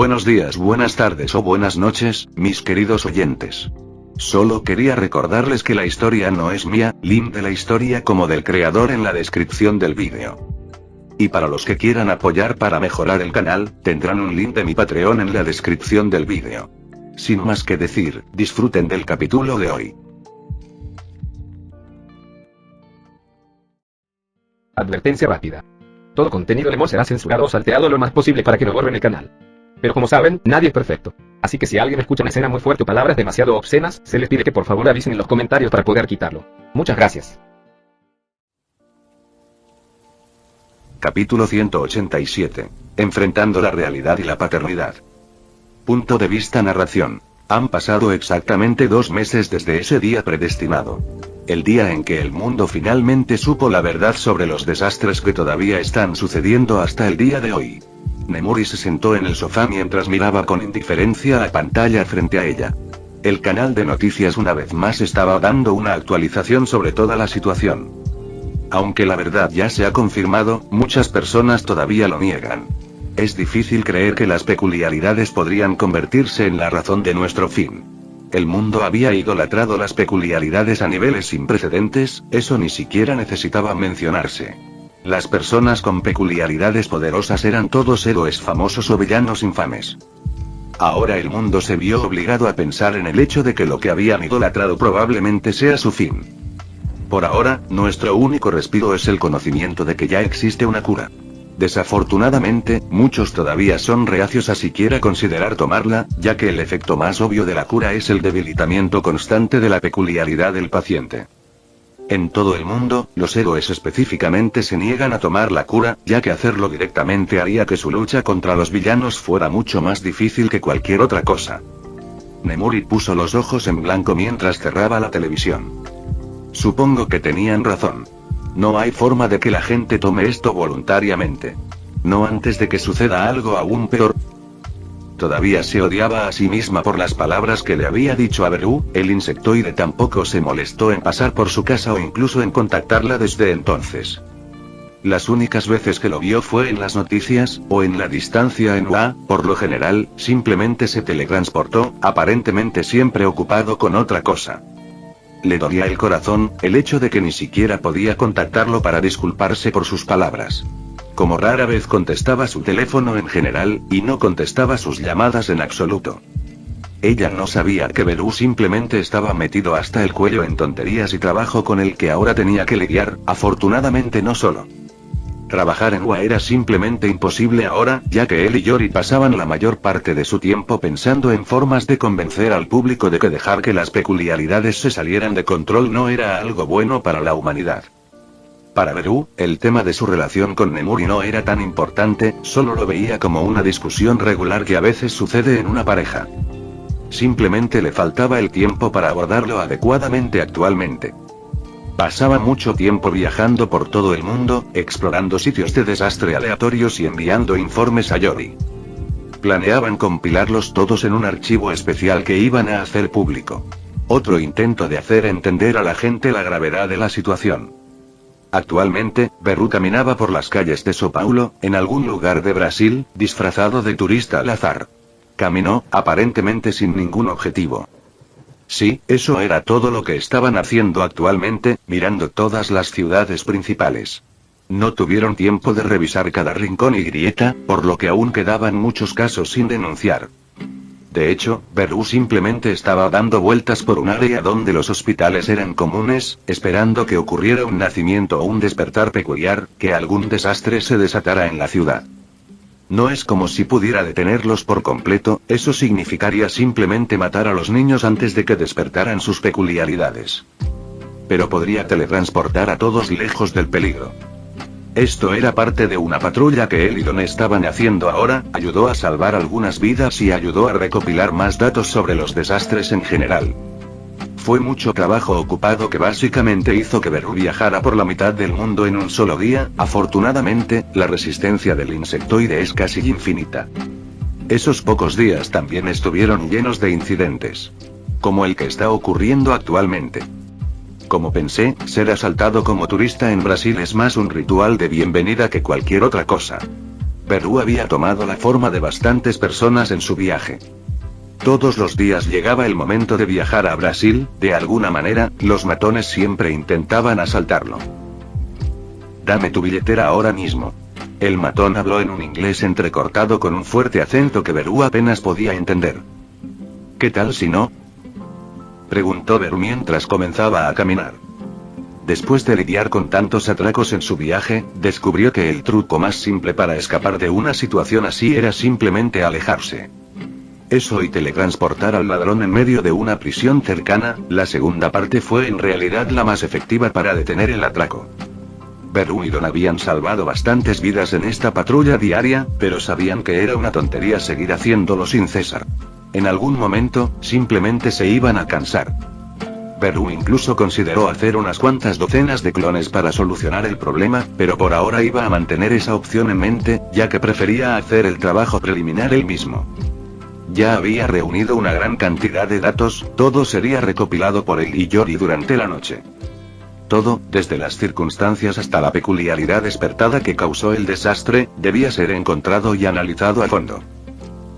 Buenos días, buenas tardes o buenas noches, mis queridos oyentes. Solo quería recordarles que la historia no es mía, link de la historia como del creador en la descripción del vídeo. Y para los que quieran apoyar para mejorar el canal, tendrán un link de mi Patreon en la descripción del vídeo. Sin más que decir, disfruten del capítulo de hoy. Advertencia rápida. Todo contenido de humor será censurado o salteado lo más posible para que no borren el canal. Pero como saben, nadie es perfecto. Así que si alguien escucha una escena muy fuerte o palabras demasiado obscenas, se les pide que por favor avisen en los comentarios para poder quitarlo. Muchas gracias. Capítulo 187. Enfrentando la realidad y la paternidad. Punto de vista narración. Han pasado exactamente 2 meses desde ese día predestinado. El día en que el mundo finalmente supo la verdad sobre los desastres que todavía están sucediendo hasta el día de hoy. Nemuri se sentó en el sofá mientras miraba con indiferencia la pantalla frente a ella. El canal de noticias una vez más estaba dando una actualización sobre toda la situación. Aunque la verdad ya se ha confirmado, muchas personas todavía lo niegan. Es difícil creer que las peculiaridades podrían convertirse en la razón de nuestro fin. El mundo había idolatrado las peculiaridades a niveles sin precedentes, eso ni siquiera necesitaba mencionarse. Las personas con peculiaridades poderosas eran todos héroes famosos o villanos infames. Ahora el mundo se vio obligado a pensar en el hecho de que lo que habían idolatrado probablemente sea su fin. Por ahora, nuestro único respiro es el conocimiento de que ya existe una cura. Desafortunadamente, muchos todavía son reacios a siquiera considerar tomarla, ya que el efecto más obvio de la cura es el debilitamiento constante de la peculiaridad del paciente. En todo el mundo, los héroes específicamente se niegan a tomar la cura, ya que hacerlo directamente haría que su lucha contra los villanos fuera mucho más difícil que cualquier otra cosa. Nemuri puso los ojos en blanco mientras cerraba la televisión. Supongo que tenían razón. No hay forma de que la gente tome esto voluntariamente. No antes de que suceda algo aún peor. Todavía se odiaba a sí misma por las palabras que le había dicho a Beru. El insectoide tampoco se molestó en pasar por su casa o incluso en contactarla desde entonces. Las únicas veces que lo vio fue en las noticias, o en la distancia en UA, por lo general, simplemente se teletransportó, aparentemente siempre ocupado con otra cosa. Le dolía el corazón, el hecho de que ni siquiera podía contactarlo para disculparse por sus palabras. Como rara vez contestaba su teléfono en general, y no contestaba sus llamadas en absoluto. Ella no sabía que Beru simplemente estaba metido hasta el cuello en tonterías y trabajo con el que ahora tenía que lidiar, afortunadamente no solo. Trabajar en UA era simplemente imposible ahora, ya que él y Yori pasaban la mayor parte de su tiempo pensando en formas de convencer al público de que dejar que las peculiaridades se salieran de control no era algo bueno para la humanidad. Para Beru, el tema de su relación con Nemuri no era tan importante, solo lo veía como una discusión regular que a veces sucede en una pareja. Simplemente le faltaba el tiempo para abordarlo adecuadamente actualmente. Pasaba mucho tiempo viajando por todo el mundo, explorando sitios de desastre aleatorios y enviando informes a Yori. Planeaban compilarlos todos en un archivo especial que iban a hacer público. Otro intento de hacer entender a la gente la gravedad de la situación. Actualmente, Beru caminaba por las calles de São Paulo, en algún lugar de Brasil, disfrazado de turista al azar. Caminó, aparentemente sin ningún objetivo. Sí, eso era todo lo que estaban haciendo actualmente, mirando todas las ciudades principales. No tuvieron tiempo de revisar cada rincón y grieta, por lo que aún quedaban muchos casos sin denunciar. De hecho, Beru simplemente estaba dando vueltas por un área donde los hospitales eran comunes, esperando que ocurriera un nacimiento o un despertar peculiar, que algún desastre se desatara en la ciudad. No es como si pudiera detenerlos por completo, eso significaría simplemente matar a los niños antes de que despertaran sus peculiaridades. Pero podría teletransportar a todos lejos del peligro. Esto era parte de una patrulla que él y Don estaban haciendo ahora, ayudó a salvar algunas vidas y ayudó a recopilar más datos sobre los desastres en general. Fue mucho trabajo ocupado que básicamente hizo que Beru viajara por la mitad del mundo en un solo día. Afortunadamente, la resistencia del insectoide es casi infinita. Esos pocos días también estuvieron llenos de incidentes. Como el que está ocurriendo actualmente. Como pensé, ser asaltado como turista en Brasil es más un ritual de bienvenida que cualquier otra cosa. Beru había tomado la forma de bastantes personas en su viaje. Todos los días llegaba el momento de viajar a Brasil, de alguna manera, los matones siempre intentaban asaltarlo. Dame tu billetera ahora mismo. El matón habló en un inglés entrecortado con un fuerte acento que Beru apenas podía entender. ¿Qué tal si no? Preguntó Beru mientras comenzaba a caminar. Después de lidiar con tantos atracos en su viaje, descubrió que el truco más simple para escapar de una situación así era simplemente alejarse. Eso y teletransportar al ladrón en medio de una prisión cercana, la segunda parte fue en realidad la más efectiva para detener el atraco. Beru y Don habían salvado bastantes vidas en esta patrulla diaria, pero sabían que era una tontería seguir haciéndolo sin cesar. En algún momento, simplemente se iban a cansar. Beru incluso consideró hacer unas cuantas docenas de clones para solucionar el problema, pero por ahora iba a mantener esa opción en mente, ya que prefería hacer el trabajo preliminar él mismo. Ya había reunido una gran cantidad de datos, todo sería recopilado por él y Yori durante la noche. Todo, desde las circunstancias hasta la peculiaridad despertada que causó el desastre, debía ser encontrado y analizado a fondo.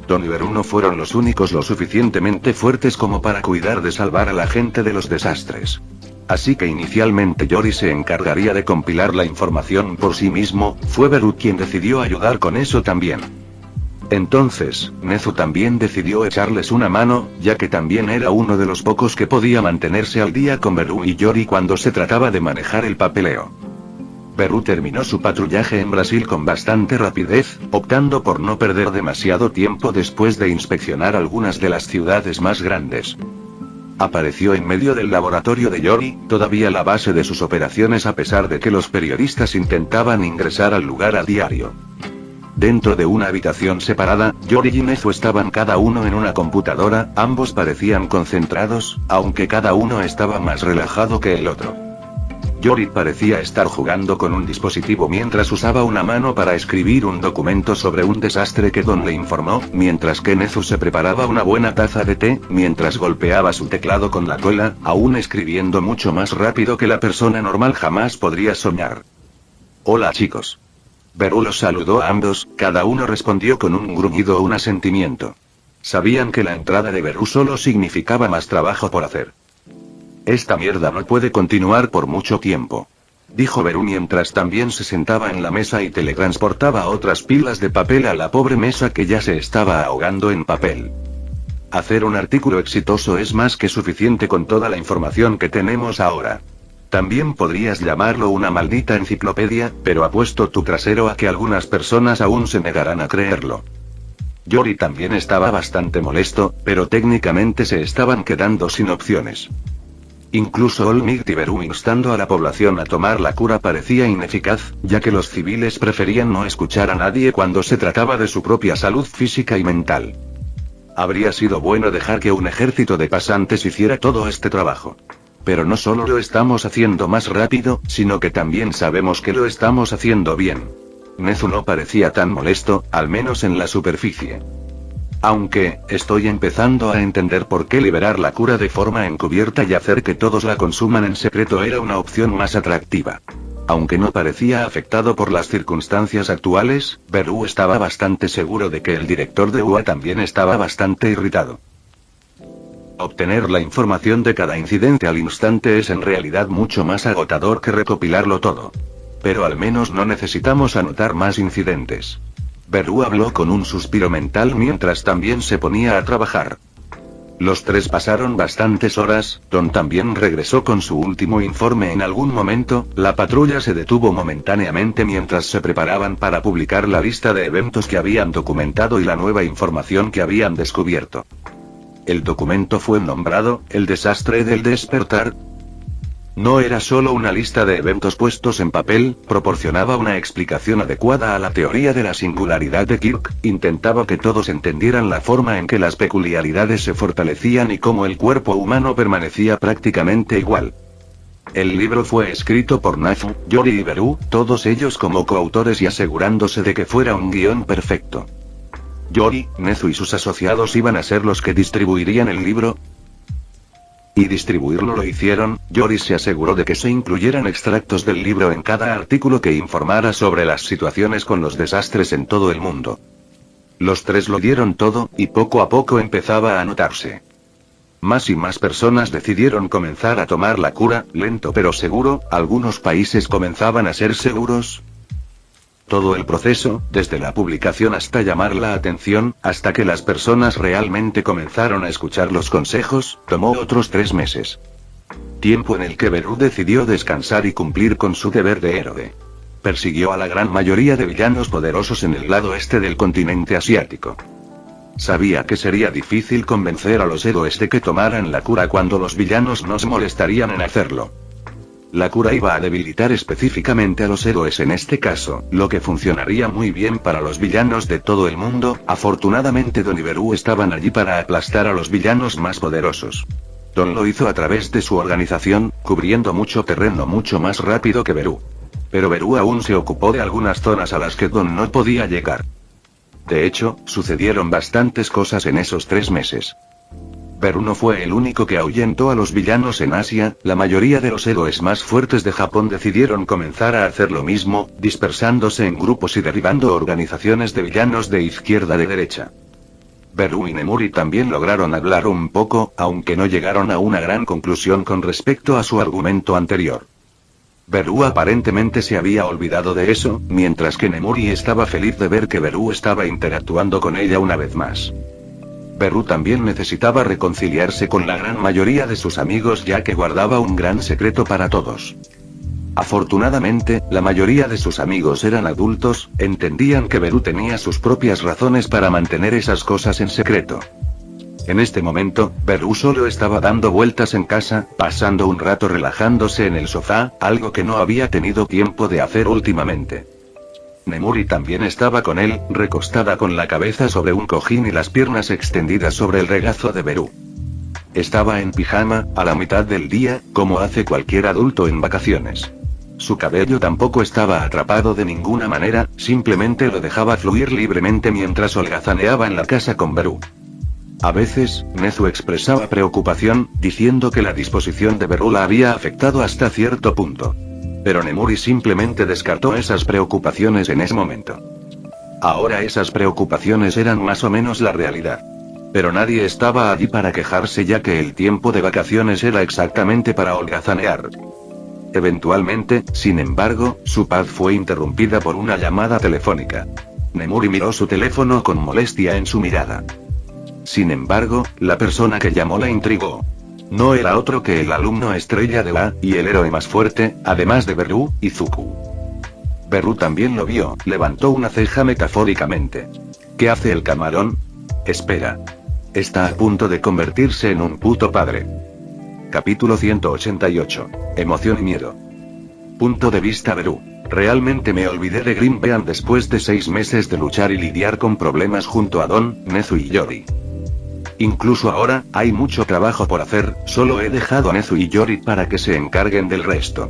Don y Beru no fueron los únicos lo suficientemente fuertes como para cuidar de salvar a la gente de los desastres. Así que inicialmente Yori se encargaría de compilar la información por sí mismo, fue Beru quien decidió ayudar con eso también. Entonces, Nezu también decidió echarles una mano, ya que también era uno de los pocos que podía mantenerse al día con Beru y Yori cuando se trataba de manejar el papeleo. Beru terminó su patrullaje en Brasil con bastante rapidez, optando por no perder demasiado tiempo después de inspeccionar algunas de las ciudades más grandes. Apareció en medio del laboratorio de Yori, todavía la base de sus operaciones a pesar de que los periodistas intentaban ingresar al lugar a diario. Dentro de una habitación separada, Yori y Nezu estaban cada uno en una computadora, ambos parecían concentrados, aunque cada uno estaba más relajado que el otro. Yori parecía estar jugando con un dispositivo mientras usaba una mano para escribir un documento sobre un desastre que Don le informó, mientras que Nezu se preparaba una buena taza de té, mientras golpeaba su teclado con la cola, aún escribiendo mucho más rápido que la persona normal jamás podría soñar. Hola chicos. Beru los saludó a ambos, cada uno respondió con un gruñido o un asentimiento. Sabían que la entrada de Beru solo significaba más trabajo por hacer. Esta mierda no puede continuar por mucho tiempo, dijo Beru mientras también se sentaba en la mesa y teletransportaba otras pilas de papel a la pobre mesa que ya se estaba ahogando en papel. Hacer un artículo exitoso es más que suficiente con toda la información que tenemos ahora. También podrías llamarlo una maldita enciclopedia, pero apuesto tu trasero a que algunas personas aún se negarán a creerlo. Yori también estaba bastante molesto, pero técnicamente se estaban quedando sin opciones. Incluso Olmigt y Beru instando a la población a tomar la cura parecía ineficaz, ya que los civiles preferían no escuchar a nadie cuando se trataba de su propia salud física y mental. Habría sido bueno dejar que un ejército de pasantes hiciera todo este trabajo. Pero no solo lo estamos haciendo más rápido, sino que también sabemos que lo estamos haciendo bien. Nezu no parecía tan molesto, al menos en la superficie. Aunque, estoy empezando a entender por qué liberar la cura de forma encubierta y hacer que todos la consuman en secreto era una opción más atractiva. Aunque no parecía afectado por las circunstancias actuales, Beru estaba bastante seguro de que el director de UA también estaba bastante irritado. Obtener la información de cada incidente al instante es en realidad mucho más agotador que recopilarlo todo. Pero al menos no necesitamos anotar más incidentes. Beru habló con un suspiro mental mientras también se ponía a trabajar. Los tres pasaron bastantes horas, Don también regresó con su último informe en algún momento, la patrulla se detuvo momentáneamente mientras se preparaban para publicar la lista de eventos que habían documentado y la nueva información que habían descubierto. El documento fue nombrado, El desastre del despertar. No era solo una lista de eventos puestos en papel, proporcionaba una explicación adecuada a la teoría de la singularidad de Kirk, intentaba que todos entendieran la forma en que las peculiaridades se fortalecían y cómo el cuerpo humano permanecía prácticamente igual. El libro fue escrito por Nezu, Yori y Beru, todos ellos como coautores y asegurándose de que fuera un guión perfecto. Yori, Nezu y sus asociados iban a ser los que distribuirían el libro. Y distribuirlo lo hicieron. Yori se aseguró de que se incluyeran extractos del libro en cada artículo que informara sobre las situaciones con los desastres en todo el mundo. Los tres lo dieron todo, y poco a poco empezaba a notarse. Más y más personas decidieron comenzar a tomar la cura, lento pero seguro. Algunos países comenzaban a ser seguros. Todo el proceso, desde la publicación hasta llamar la atención, hasta que las personas realmente comenzaron a escuchar los consejos, tomó otros 3 meses. Tiempo en el que Beru decidió descansar y cumplir con su deber de héroe. Persiguió a la gran mayoría de villanos poderosos en el lado este del continente asiático. Sabía que sería difícil convencer a los héroes de que tomaran la cura cuando los villanos no se molestarían en hacerlo. La cura iba a debilitar específicamente a los héroes en este caso, lo que funcionaría muy bien para los villanos de todo el mundo. Afortunadamente Don y Beru estaban allí para aplastar a los villanos más poderosos. Don lo hizo a través de su organización, cubriendo mucho terreno mucho más rápido que Beru. Pero Beru aún se ocupó de algunas zonas a las que Don no podía llegar. De hecho, sucedieron bastantes cosas en esos 3 meses. Beru no fue el único que ahuyentó a los villanos en Asia. La mayoría de los héroes más fuertes de Japón decidieron comenzar a hacer lo mismo, dispersándose en grupos y derribando organizaciones de villanos de izquierda a derecha. Beru y Nemuri también lograron hablar un poco, aunque no llegaron a una gran conclusión con respecto a su argumento anterior. Beru aparentemente se había olvidado de eso, mientras que Nemuri estaba feliz de ver que Beru estaba interactuando con ella una vez más. Beru también necesitaba reconciliarse con la gran mayoría de sus amigos ya que guardaba un gran secreto para todos. Afortunadamente, la mayoría de sus amigos eran adultos, entendían que Beru tenía sus propias razones para mantener esas cosas en secreto. En este momento, Beru solo estaba dando vueltas en casa, pasando un rato relajándose en el sofá, algo que no había tenido tiempo de hacer últimamente. Nemuri también estaba con él, recostada con la cabeza sobre un cojín y las piernas extendidas sobre el regazo de Beru. Estaba en pijama, a la mitad del día, como hace cualquier adulto en vacaciones. Su cabello tampoco estaba atrapado de ninguna manera, simplemente lo dejaba fluir libremente mientras holgazaneaba en la casa con Beru. A veces, Nezu expresaba preocupación, diciendo que la disposición de Beru la había afectado hasta cierto punto. Pero Nemuri simplemente descartó esas preocupaciones en ese momento. Ahora esas preocupaciones eran más o menos la realidad. Pero nadie estaba allí para quejarse ya que el tiempo de vacaciones era exactamente para holgazanear. Eventualmente, sin embargo, su paz fue interrumpida por una llamada telefónica. Nemuri miró su teléfono con molestia en su mirada. Sin embargo, la persona que llamó la intrigó. No era otro que el alumno estrella de la, y el héroe más fuerte, además de Beru, Izuku. Beru también lo vio, levantó una ceja metafóricamente. ¿Qué hace el camarón? Espera. Está a punto de convertirse en un puto padre. Capítulo 188. Emoción y miedo. Punto de vista Beru. Realmente me olvidé de Grimbean después de 6 meses de luchar y lidiar con problemas junto a Don, Nezu y Yori. Incluso ahora, hay mucho trabajo por hacer, solo he dejado a Nezu y Yori para que se encarguen del resto.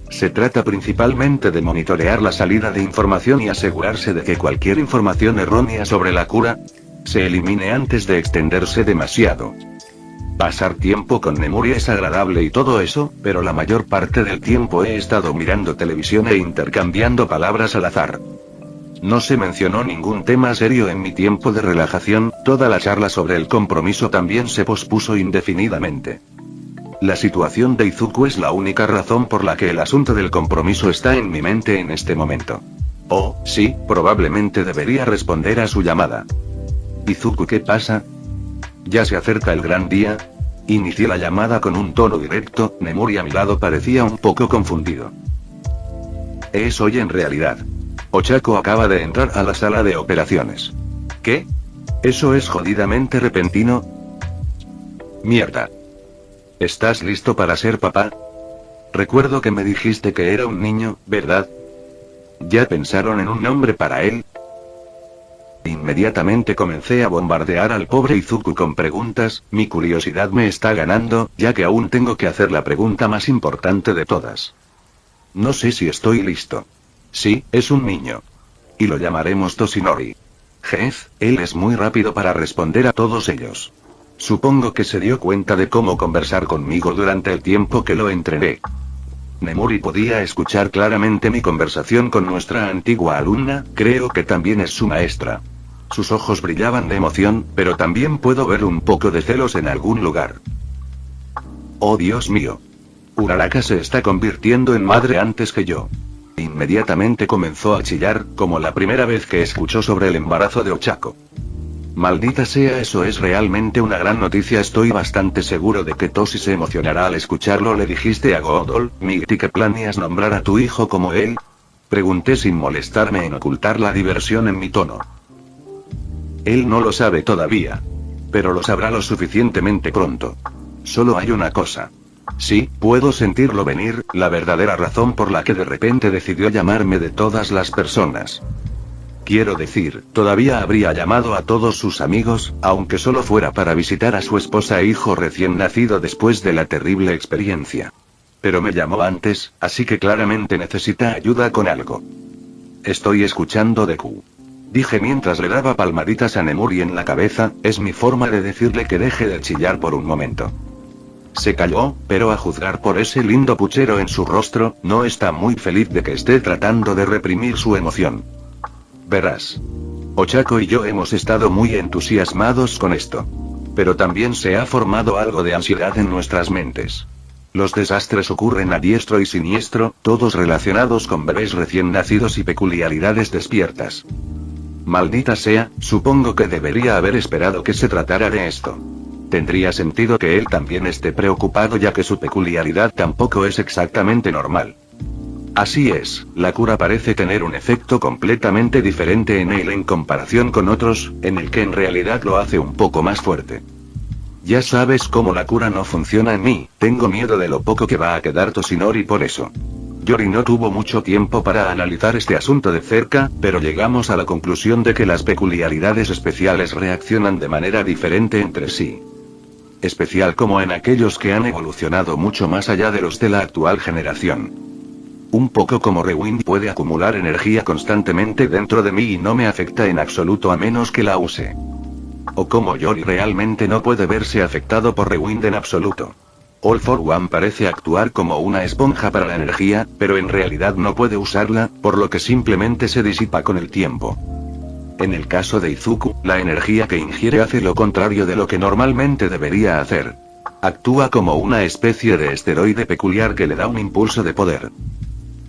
Se trata principalmente de monitorear la salida de información y asegurarse de que cualquier información errónea sobre la cura se elimine antes de extenderse demasiado. Pasar tiempo con Nemuri es agradable y todo eso, pero la mayor parte del tiempo he estado mirando televisión e intercambiando palabras al azar. No se mencionó ningún tema serio en mi tiempo de relajación, toda la charla sobre el compromiso también se pospuso indefinidamente. La situación de Izuku es la única razón por la que el asunto del compromiso está en mi mente en este momento. Oh, sí, probablemente debería responder a su llamada. Izuku, ¿qué pasa? ¿Ya se acerca el gran día? Inicié la llamada con un tono directo. Nemuri a mi lado parecía un poco confundido. Es hoy en realidad. Ochako acaba de entrar a la sala de operaciones. ¿Qué? ¿Eso es jodidamente repentino? Mierda. ¿Estás listo para ser papá? Recuerdo que me dijiste que era un niño, ¿verdad? ¿Ya pensaron en un nombre para él? Inmediatamente comencé a bombardear al pobre Izuku con preguntas. Mi curiosidad me está ganando, ya que aún tengo que hacer la pregunta más importante de todas. No sé si estoy listo. Sí, es un niño. Y lo llamaremos Toshinori. Jeff, él es muy rápido para responder a todos ellos. Supongo que se dio cuenta de cómo conversar conmigo durante el tiempo que lo entrené. Nemuri podía escuchar claramente mi conversación con nuestra antigua alumna, creo que también es su maestra. Sus ojos brillaban de emoción, pero también puedo ver un poco de celos en algún lugar. Oh Dios mío. Uraraka se está convirtiendo en madre antes que yo. Inmediatamente comenzó a chillar, como la primera vez que escuchó sobre el embarazo de Ochako. Maldita sea, eso es realmente una gran noticia. Estoy bastante seguro de que Toshi se emocionará al escucharlo. ¿Le dijiste a Godol, Migti, que planeas nombrar a tu hijo como él? Pregunté sin molestarme en ocultar la diversión en mi tono. Él no lo sabe todavía. Pero lo sabrá lo suficientemente pronto. Solo hay una cosa. Sí, puedo sentirlo venir, la verdadera razón por la que de repente decidió llamarme de todas las personas. Quiero decir, todavía habría llamado a todos sus amigos, aunque solo fuera para visitar a su esposa e hijo recién nacido después de la terrible experiencia. Pero me llamó antes, así que claramente necesita ayuda con algo. Estoy escuchando Deku. Dije mientras le daba palmaditas a Nemuri en la cabeza, es mi forma de decirle que deje de chillar por un momento. Se calló, pero a juzgar por ese lindo puchero en su rostro, no está muy feliz de que esté tratando de reprimir su emoción. Verás. Ochako y yo hemos estado muy entusiasmados con esto. Pero también se ha formado algo de ansiedad en nuestras mentes. Los desastres ocurren a diestro y siniestro, todos relacionados con bebés recién nacidos y peculiaridades despiertas. Maldita sea, supongo que debería haber esperado que se tratara de esto. Tendría sentido que él también esté preocupado, ya que su peculiaridad tampoco es exactamente normal. Así es, la cura parece tener un efecto completamente diferente en él en comparación con otros, en el que en realidad lo hace un poco más fuerte. Ya sabes cómo la cura no funciona en mí, tengo miedo de lo poco que va a quedar Toshinori por eso. Yori no tuvo mucho tiempo para analizar este asunto de cerca, pero llegamos a la conclusión de que las peculiaridades especiales reaccionan de manera diferente entre sí. Especial como en aquellos que han evolucionado mucho más allá de los de la actual generación. Un poco como Rewind puede acumular energía constantemente dentro de mí y no me afecta en absoluto a menos que la use. O como Yori realmente no puede verse afectado por Rewind en absoluto. All for One parece actuar como una esponja para la energía, pero en realidad no puede usarla, por lo que simplemente se disipa con el tiempo. En el caso de Izuku, la energía que ingiere hace lo contrario de lo que normalmente debería hacer. Actúa como una especie de esteroide peculiar que le da un impulso de poder.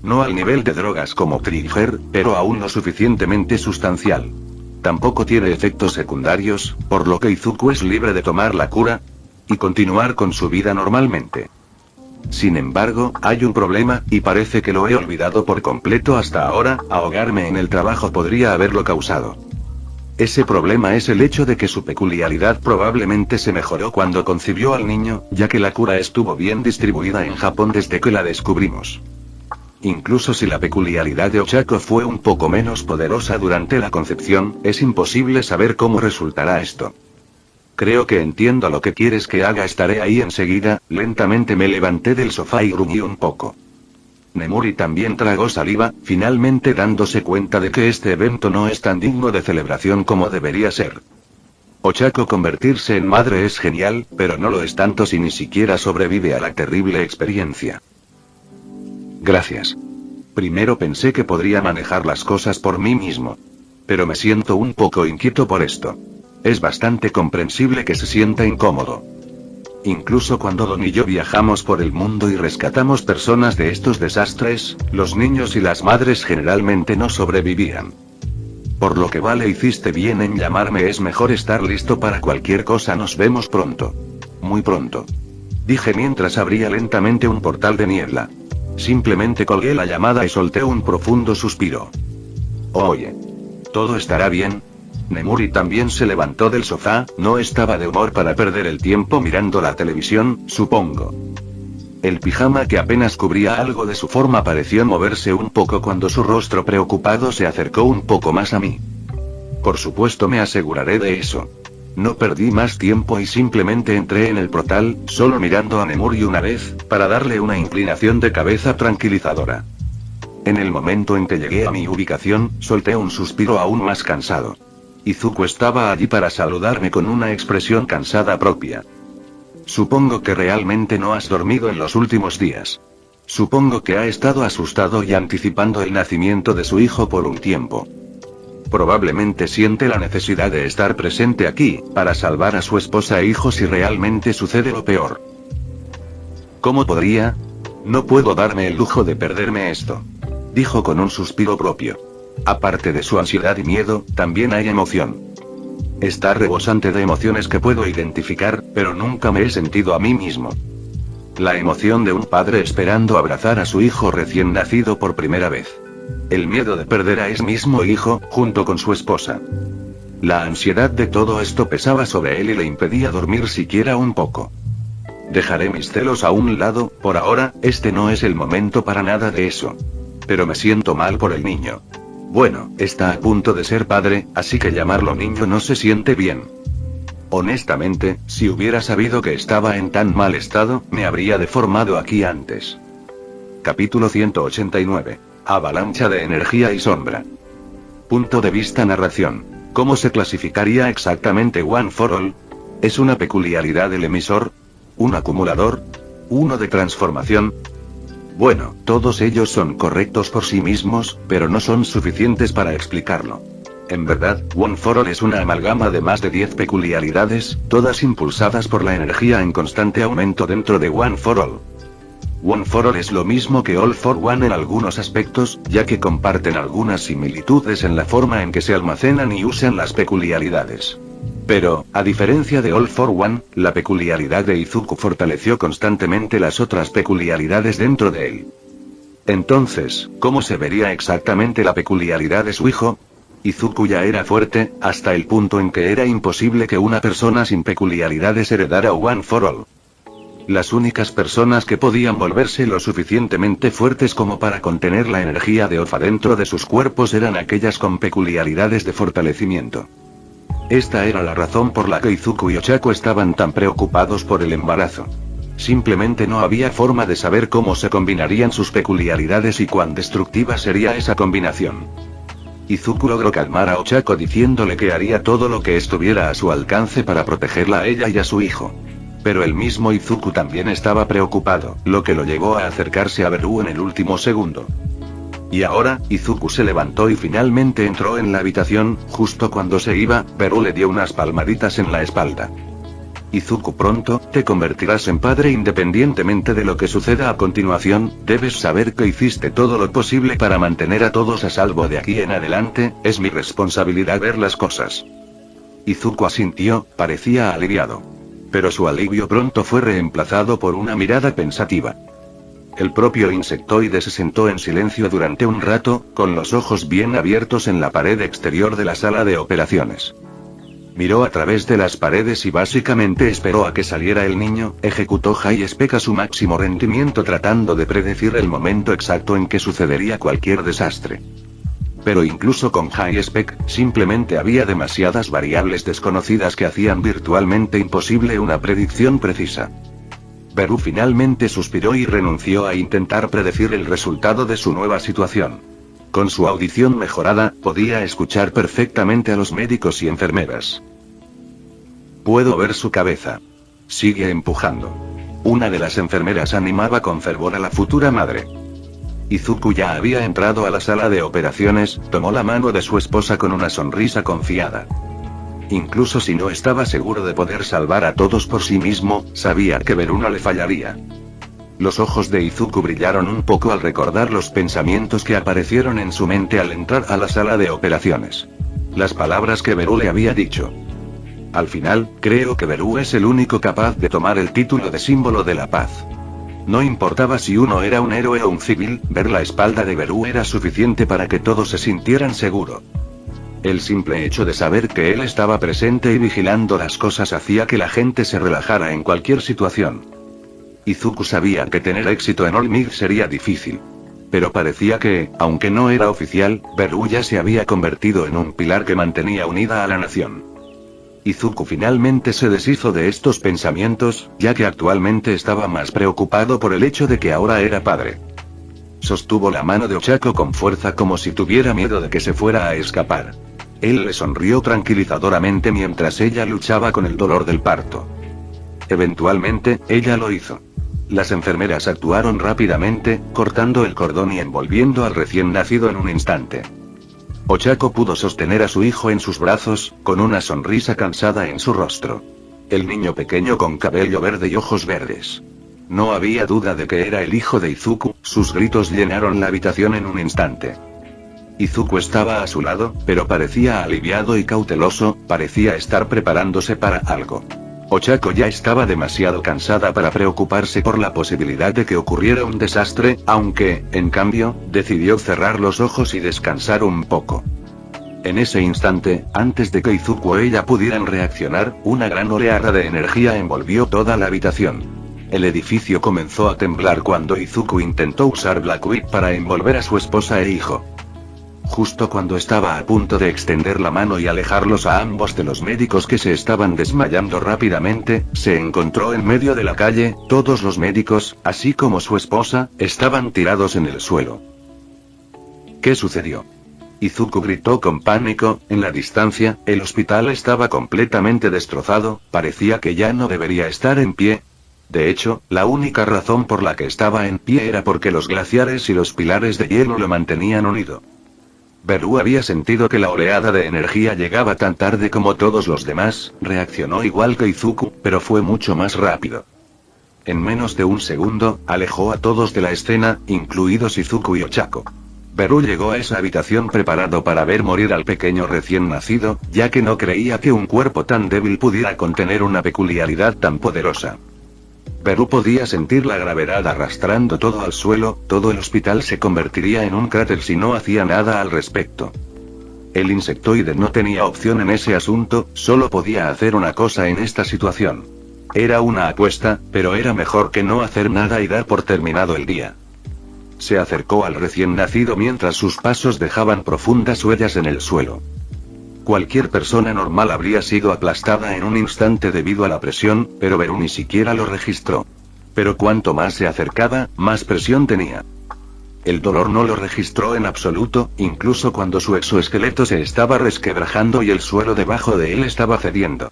No al nivel de drogas como Trigger, pero aún lo suficientemente sustancial. Tampoco tiene efectos secundarios, por lo que Izuku es libre de tomar la cura y continuar con su vida normalmente. Sin embargo, hay un problema, y parece que lo he olvidado por completo hasta ahora. Ahogarme en el trabajo podría haberlo causado. Ese problema es el hecho de que su peculiaridad probablemente se mejoró cuando concibió al niño, ya que la cura estuvo bien distribuida en Japón desde que la descubrimos. Incluso si la peculiaridad de Ochako fue un poco menos poderosa durante la concepción, es imposible saber cómo resultará esto. Creo que entiendo lo que quieres que haga, estaré ahí enseguida. Lentamente me levanté del sofá y gruñí un poco. Nemuri también tragó saliva, finalmente dándose cuenta de que este evento no es tan digno de celebración como debería ser. Ochako convertirse en madre es genial, pero no lo es tanto si ni siquiera sobrevive a la terrible experiencia. Gracias. Primero pensé que podría manejar las cosas por mí mismo. Pero me siento un poco inquieto por esto. Es bastante comprensible que se sienta incómodo. Incluso cuando Don y yo viajamos por el mundo y rescatamos personas de estos desastres, los niños y las madres generalmente no sobrevivían. Por lo que vale, hiciste bien en llamarme, es mejor estar listo para cualquier cosa. Nos vemos pronto. Muy pronto. Dije mientras abría lentamente un portal de niebla. Simplemente colgué la llamada y solté un profundo suspiro. Oye. ¿Todo estará bien? Nemuri también se levantó del sofá, no estaba de humor para perder el tiempo mirando la televisión, supongo. El pijama que apenas cubría algo de su forma pareció moverse un poco cuando su rostro preocupado se acercó un poco más a mí. Por supuesto, me aseguraré de eso. No perdí más tiempo y simplemente entré en el portal, solo mirando a Nemuri una vez, para darle una inclinación de cabeza tranquilizadora. En el momento en que llegué a mi ubicación, solté un suspiro aún más cansado. Izuku estaba allí para saludarme con una expresión cansada propia. Supongo que realmente no has dormido en los últimos días. Supongo que ha estado asustado y anticipando el nacimiento de su hijo por un tiempo. Probablemente siente la necesidad de estar presente aquí, para salvar a su esposa e hijos si realmente sucede lo peor. ¿Cómo podría? No puedo darme el lujo de perderme esto. Dijo con un suspiro propio. Aparte de su ansiedad y miedo, también hay emoción. Está rebosante de emociones que puedo identificar, pero nunca me he sentido a mí mismo. La emoción de un padre esperando abrazar a su hijo recién nacido por primera vez. El miedo de perder a ese mismo hijo, junto con su esposa. La ansiedad de todo esto pesaba sobre él y le impedía dormir siquiera un poco. Dejaré mis celos a un lado, por ahora, este no es el momento para nada de eso. Pero me siento mal por el niño. Bueno, está a punto de ser padre, así que llamarlo niño no se siente bien. Honestamente, si hubiera sabido que estaba en tan mal estado, me habría deformado aquí antes. Capítulo 189. Avalancha de energía y sombra. Punto de vista narración. ¿Cómo se clasificaría exactamente One for All? ¿Es una peculiaridad del emisor? ¿Un acumulador? ¿Uno de transformación? Bueno, todos ellos son correctos por sí mismos, pero no son suficientes para explicarlo. En verdad, One for All es una amalgama de más de 10 peculiaridades, todas impulsadas por la energía en constante aumento dentro de One for All. One for All es lo mismo que All for One en algunos aspectos, ya que comparten algunas similitudes en la forma en que se almacenan y usan las peculiaridades. Pero, a diferencia de All for One, la peculiaridad de Izuku fortaleció constantemente las otras peculiaridades dentro de él. Entonces, ¿cómo se vería exactamente la peculiaridad de su hijo? Izuku ya era fuerte, hasta el punto en que era imposible que una persona sin peculiaridades heredara One for All. Las únicas personas que podían volverse lo suficientemente fuertes como para contener la energía de Ofa dentro de sus cuerpos eran aquellas con peculiaridades de fortalecimiento. Esta era la razón por la que Izuku y Ochako estaban tan preocupados por el embarazo. Simplemente no había forma de saber cómo se combinarían sus peculiaridades y cuán destructiva sería esa combinación. Izuku logró calmar a Ochako diciéndole que haría todo lo que estuviera a su alcance para protegerla a ella y a su hijo. Pero el mismo Izuku también estaba preocupado, lo que lo llevó a acercarse a Beru en el último segundo. Y ahora, Izuku se levantó y finalmente entró en la habitación. Justo cuando se iba, Beru le dio unas palmaditas en la espalda. Izuku, pronto, te convertirás en padre independientemente de lo que suceda a continuación. Debes saber que hiciste todo lo posible para mantener a todos a salvo de aquí en adelante, es mi responsabilidad ver las cosas. Izuku asintió, parecía aliviado. Pero su alivio pronto fue reemplazado por una mirada pensativa. El propio insectoide se sentó en silencio durante un rato, con los ojos bien abiertos en la pared exterior de la sala de operaciones. Miró a través de las paredes y básicamente esperó a que saliera el niño. Ejecutó High Spec a su máximo rendimiento tratando de predecir el momento exacto en que sucedería cualquier desastre. Pero incluso con High Spec, simplemente había demasiadas variables desconocidas que hacían virtualmente imposible una predicción precisa. Beru finalmente suspiró y renunció a intentar predecir el resultado de su nueva situación. Con su audición mejorada, podía escuchar perfectamente a los médicos y enfermeras. Puedo ver su cabeza. Sigue empujando. Una de las enfermeras animaba con fervor a la futura madre. Izuku ya había entrado a la sala de operaciones, tomó la mano de su esposa con una sonrisa confiada. Incluso si no estaba seguro de poder salvar a todos por sí mismo, sabía que Beru no le fallaría. Los ojos de Izuku brillaron un poco al recordar los pensamientos que aparecieron en su mente al entrar a la sala de operaciones. Las palabras que Beru le había dicho. Al final, creo que Beru es el único capaz de tomar el título de símbolo de la paz. No importaba si uno era un héroe o un civil, ver la espalda de Beru era suficiente para que todos se sintieran seguros. El simple hecho de saber que él estaba presente y vigilando las cosas hacía que la gente se relajara en cualquier situación. Izuku sabía que tener éxito en All Might sería difícil. Pero parecía que, aunque no era oficial, Beru ya se había convertido en un pilar que mantenía unida a la nación. Izuku finalmente se deshizo de estos pensamientos, ya que actualmente estaba más preocupado por el hecho de que ahora era padre. Sostuvo la mano de Ochako con fuerza como si tuviera miedo de que se fuera a escapar. Él le sonrió tranquilizadoramente mientras ella luchaba con el dolor del parto. Eventualmente, ella lo hizo. Las enfermeras actuaron rápidamente, cortando el cordón y envolviendo al recién nacido en un instante. Ochako pudo sostener a su hijo en sus brazos, con una sonrisa cansada en su rostro. El niño pequeño con cabello verde y ojos verdes. No había duda de que era el hijo de Izuku, sus gritos llenaron la habitación en un instante. Izuku estaba a su lado, pero parecía aliviado y cauteloso, parecía estar preparándose para algo. Ochako ya estaba demasiado cansada para preocuparse por la posibilidad de que ocurriera un desastre, aunque, en cambio, decidió cerrar los ojos y descansar un poco. En ese instante, antes de que Izuku o ella pudieran reaccionar, una gran oleada de energía envolvió toda la habitación. El edificio comenzó a temblar cuando Izuku intentó usar Black Whip para envolver a su esposa e hijo. Justo cuando estaba a punto de extender la mano y alejarlos a ambos de los médicos que se estaban desmayando rápidamente, se encontró en medio de la calle, todos los médicos, así como su esposa, estaban tirados en el suelo. ¿Qué sucedió? Izuku gritó con pánico, en la distancia, el hospital estaba completamente destrozado, parecía que ya no debería estar en pie. De hecho, la única razón por la que estaba en pie era porque los glaciares y los pilares de hielo lo mantenían unido. Beru había sentido que la oleada de energía llegaba tan tarde como todos los demás, reaccionó igual que Izuku, pero fue mucho más rápido. En menos de un segundo, alejó a todos de la escena, incluidos Izuku y Ochako. Beru llegó a esa habitación preparado para ver morir al pequeño recién nacido, ya que no creía que un cuerpo tan débil pudiera contener una peculiaridad tan poderosa. Beru podía sentir la gravedad arrastrando todo al suelo, todo el hospital se convertiría en un cráter si no hacía nada al respecto. El insectoide no tenía opción en ese asunto, solo podía hacer una cosa en esta situación. Era una apuesta, pero era mejor que no hacer nada y dar por terminado el día. Se acercó al recién nacido mientras sus pasos dejaban profundas huellas en el suelo. Cualquier persona normal habría sido aplastada en un instante debido a la presión, pero Beru ni siquiera lo registró. Pero cuanto más se acercaba, más presión tenía. El dolor no lo registró en absoluto, incluso cuando su exoesqueleto se estaba resquebrajando y el suelo debajo de él estaba cediendo.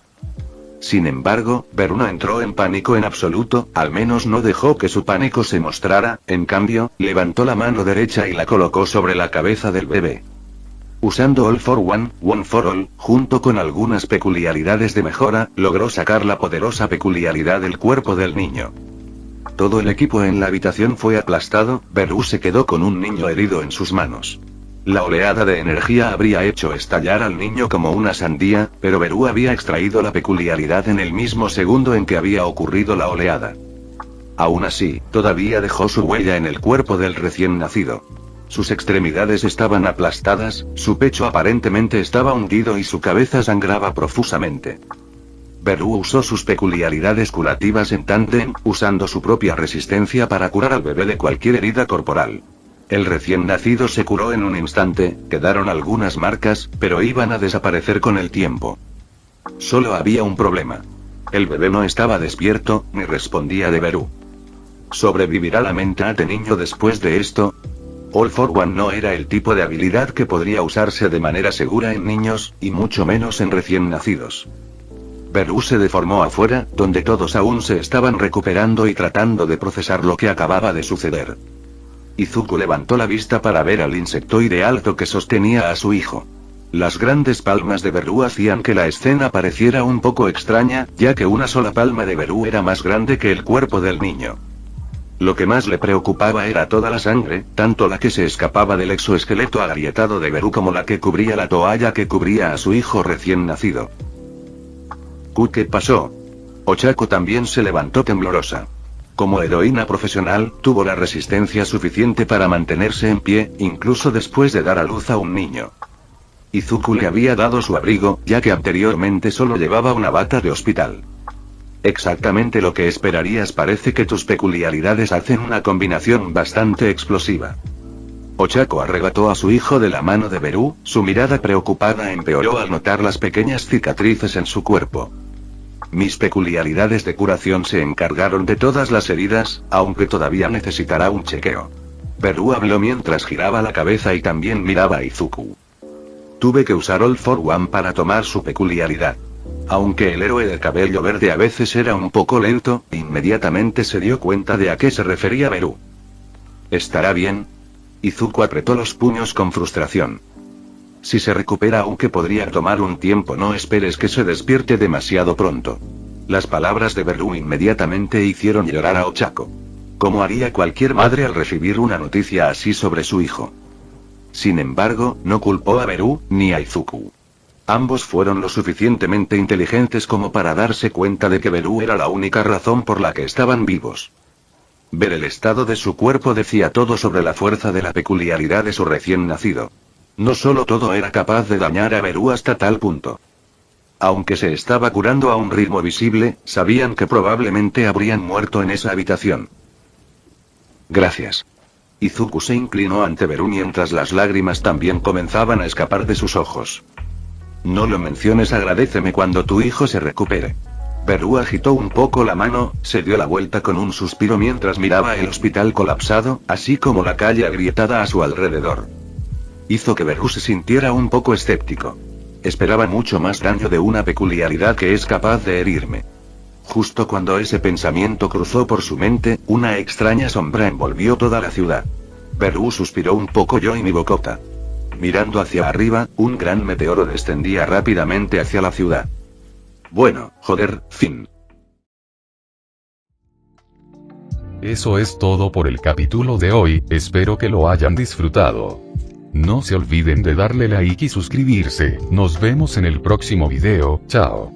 Sin embargo, Beru no entró en pánico en absoluto, al menos no dejó que su pánico se mostrara, en cambio, levantó la mano derecha y la colocó sobre la cabeza del bebé. Usando All for One, One for All, junto con algunas peculiaridades de mejora, logró sacar la poderosa peculiaridad del cuerpo del niño. Todo el equipo en la habitación fue aplastado, Beru se quedó con un niño herido en sus manos. La oleada de energía habría hecho estallar al niño como una sandía, pero Beru había extraído la peculiaridad en el mismo segundo en que había ocurrido la oleada. Aún así, todavía dejó su huella en el cuerpo del recién nacido. Sus extremidades estaban aplastadas, su pecho aparentemente estaba hundido y su cabeza sangraba profusamente. Beru usó sus peculiaridades curativas en tándem, usando su propia resistencia para curar al bebé de cualquier herida corporal. El recién nacido se curó en un instante, quedaron algunas marcas, pero iban a desaparecer con el tiempo. Solo había un problema. El bebé no estaba despierto, ni respondía de Beru. ¿Sobrevivirá la mente niño después de esto? All for One no era el tipo de habilidad que podría usarse de manera segura en niños, y mucho menos en recién nacidos. Beru se deformó afuera, donde todos aún se estaban recuperando y tratando de procesar lo que acababa de suceder. Izuku levantó la vista para ver al insectoide alto que sostenía a su hijo. Las grandes palmas de Beru hacían que la escena pareciera un poco extraña, ya que una sola palma de Beru era más grande que el cuerpo del niño. Lo que más le preocupaba era toda la sangre, tanto la que se escapaba del exoesqueleto agrietado de Beru como la que cubría la toalla que cubría a su hijo recién nacido. ¿Qué pasó? Ochako también se levantó temblorosa. Como heroína profesional, tuvo la resistencia suficiente para mantenerse en pie, incluso después de dar a luz a un niño. Izuku le había dado su abrigo, ya que anteriormente solo llevaba una bata de hospital. Exactamente lo que esperarías, parece que tus peculiaridades hacen una combinación bastante explosiva. Ochako arrebató a su hijo de la mano de Beru, su mirada preocupada empeoró al notar las pequeñas cicatrices en su cuerpo. Mis peculiaridades de curación se encargaron de todas las heridas, aunque todavía necesitará un chequeo. Beru habló mientras giraba la cabeza y también miraba a Izuku. Tuve que usar All for One para tomar su peculiaridad. Aunque el héroe de cabello verde a veces era un poco lento, inmediatamente se dio cuenta de a qué se refería Beru. ¿Estará bien? Izuku apretó los puños con frustración. Si se recupera, aunque podría tomar un tiempo, no esperes que se despierte demasiado pronto. Las palabras de Beru inmediatamente hicieron llorar a Ochako. Como haría cualquier madre al recibir una noticia así sobre su hijo. Sin embargo, no culpó a Beru, ni a Izuku. Ambos fueron lo suficientemente inteligentes como para darse cuenta de que Beru era la única razón por la que estaban vivos. Ver el estado de su cuerpo decía todo sobre la fuerza de la peculiaridad de su recién nacido. No solo todo era capaz de dañar a Beru hasta tal punto. Aunque se estaba curando a un ritmo visible, sabían que probablemente habrían muerto en esa habitación. Gracias. Izuku se inclinó ante Beru mientras las lágrimas también comenzaban a escapar de sus ojos. No lo menciones, agradéceme cuando tu hijo se recupere. Beru agitó un poco la mano, se dio la vuelta con un suspiro mientras miraba el hospital colapsado, así como la calle agrietada a su alrededor. Hizo que Beru se sintiera un poco escéptico. Esperaba mucho más daño de una peculiaridad que es capaz de herirme. Justo cuando ese pensamiento cruzó por su mente, una extraña sombra envolvió toda la ciudad. Beru suspiró un poco. Yo y mi bocota. Mirando hacia arriba, un gran meteoro descendía rápidamente hacia la ciudad. Bueno, joder, fin. Eso es todo por el capítulo de hoy, espero que lo hayan disfrutado. No se olviden de darle like y suscribirse, nos vemos en el próximo video, chao.